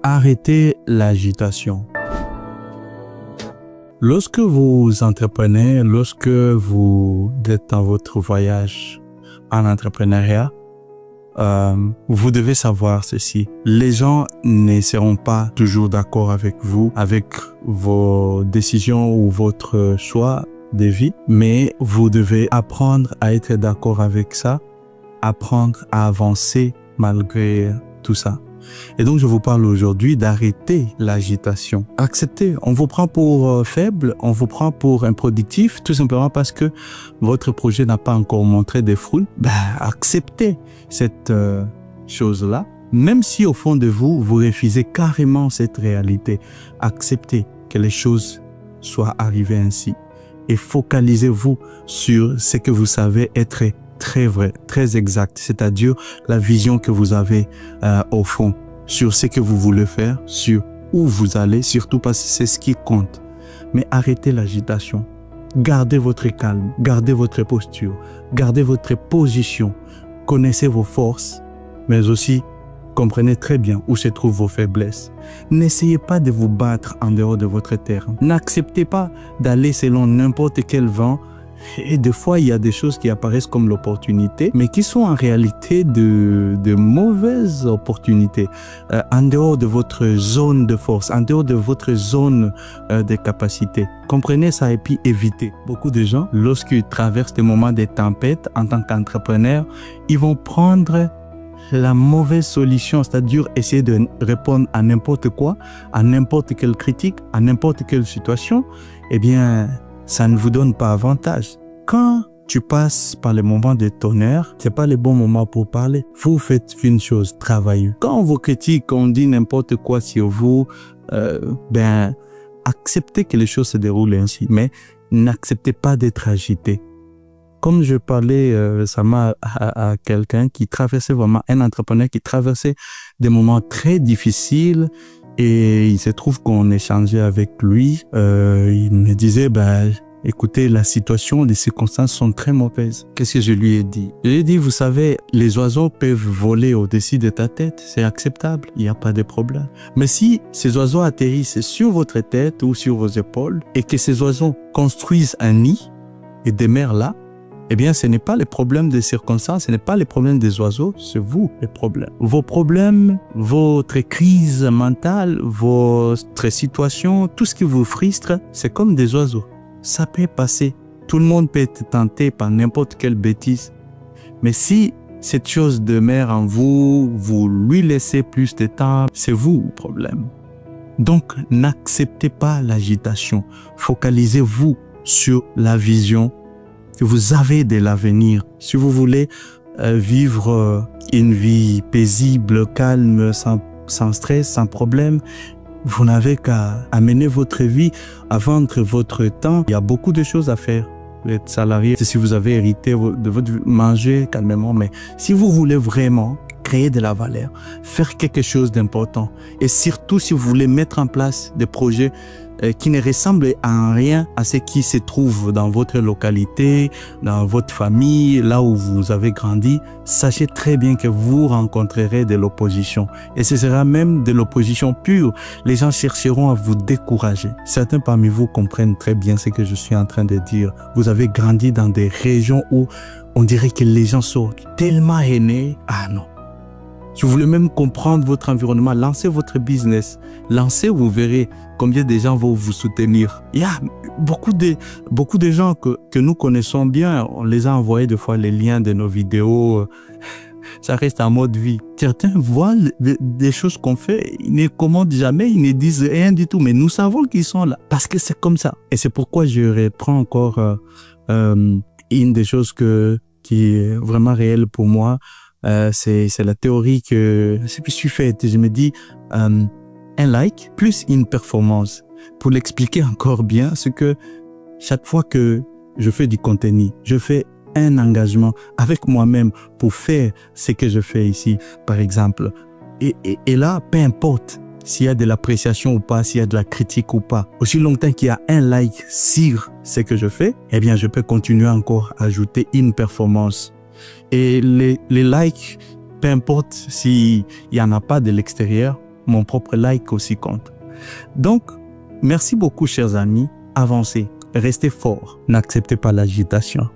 Arrêtez l'agitation. Lorsque vous entreprenez, lorsque vous êtes dans votre voyage en entrepreneuriat, vous devez savoir ceci. Les gens ne seront pas toujours d'accord avec vous, avec vos décisions ou votre choix de vie, mais vous devez apprendre à être d'accord avec ça, apprendre à avancer malgré tout ça. Et donc, je vous parle aujourd'hui d'arrêter l'agitation. Acceptez. On vous prend pour faible, on vous prend pour improductif, tout simplement parce que votre projet n'a pas encore montré des fruits. Acceptez cette chose-là. Même si au fond de vous, vous refusez carrément cette réalité, acceptez que les choses soient arrivées ainsi. Et focalisez-vous sur ce que vous savez être très vrai, très exact, c'est-à-dire la vision que vous avez au fond, sur ce que vous voulez faire, sur où vous allez, surtout parce que c'est ce qui compte. Mais arrêtez l'agitation. Gardez votre calme, gardez votre posture, gardez votre position. Connaissez vos forces, mais aussi comprenez très bien où se trouvent vos faiblesses. N'essayez pas de vous battre en dehors de votre terrain. N'acceptez pas d'aller selon n'importe quel vent. Et des fois, il y a des choses qui apparaissent comme l'opportunité, mais qui sont en réalité de mauvaises opportunités. En dehors de votre zone de force, en dehors de votre zone de capacité. Comprenez ça et puis évitez. Beaucoup de gens, lorsqu'ils traversent des moments de tempête en tant qu'entrepreneur, ils vont prendre la mauvaise solution, c'est-à-dire essayer de répondre à n'importe quoi, à n'importe quelle critique, à n'importe quelle situation. Eh bien, ça ne vous donne pas avantage. Quand tu passes par les moments de tonnerre, c'est pas le bon moment pour parler. Vous faites une chose, travaillez. Quand on vous critique, on dit n'importe quoi sur vous, acceptez que les choses se déroulent ainsi, mais n'acceptez pas d'être agité. Comme je parlais récemment à quelqu'un qui traversait vraiment, un entrepreneur qui traversait des moments très difficiles, et il se trouve qu'on échangeait avec lui. Il me disait, écoutez, la situation, les circonstances sont très mauvaises. Qu'est-ce que je lui ai dit? Je lui ai dit, vous savez, les oiseaux peuvent voler au-dessus de ta tête. C'est acceptable. Il n'y a pas de problème. Mais si ces oiseaux atterrissent sur votre tête ou sur vos épaules et que ces oiseaux construisent un nid et demeurent là, eh bien, ce n'est pas le problème des circonstances, ce n'est pas le problème des oiseaux, c'est vous le problème. Vos problèmes, votre crise mentale, votre situation, tout ce qui vous frustre, c'est comme des oiseaux. Ça peut passer. Tout le monde peut être tenté par n'importe quelle bêtise. Mais si cette chose demeure en vous, vous lui laissez plus de temps, c'est vous le problème. Donc, n'acceptez pas l'agitation. Focalisez-vous sur la vision que vous avez de l'avenir. Si vous voulez vivre une vie paisible, calme, sans stress, sans problème, vous n'avez qu'à amener votre vie à vendre votre temps. Il y a beaucoup de choses à faire. Vous êtes salarié, si vous avez hérité de votre vie, mangez calmement. Mais si vous voulez vraiment créer de la valeur, faire quelque chose d'important, et surtout si vous voulez mettre en place des projets qui ne ressemble en rien à ce qui se trouve dans votre localité, dans votre famille, là où vous avez grandi, sachez très bien que vous rencontrerez de l'opposition. Et ce sera même de l'opposition pure. Les gens chercheront à vous décourager. Certains parmi vous comprennent très bien ce que je suis en train de dire. Vous avez grandi dans des régions où on dirait que les gens sont tellement haineux. Ah non. Si vous voulez même comprendre votre environnement, lancez votre business. Lancez, vous verrez combien de gens vont vous soutenir. Il y a beaucoup de gens que nous connaissons bien. On les a envoyés des fois les liens de nos vidéos. Ça reste en mode vie. Certains voient des choses qu'on fait, ils ne commandent jamais, ils ne disent rien du tout. Mais nous savons qu'ils sont là parce que c'est comme ça. Et c'est pourquoi je reprends encore une des choses qui est vraiment réelle pour moi. C'est la théorie que je me suis faite. Je me dis un like plus une performance. Pour l'expliquer encore bien, c'est que chaque fois que je fais du contenu, je fais un engagement avec moi-même pour faire ce que je fais ici, par exemple. Et là, peu importe s'il y a de l'appréciation ou pas, s'il y a de la critique ou pas, aussi longtemps qu'il y a un like sur ce que je fais, eh bien, je peux continuer encore à ajouter une performance. Et les likes, peu importe s'il n'y en a pas de l'extérieur, mon propre like aussi compte. Donc, merci beaucoup, chers amis. Avancez, restez forts, n'acceptez pas l'agitation.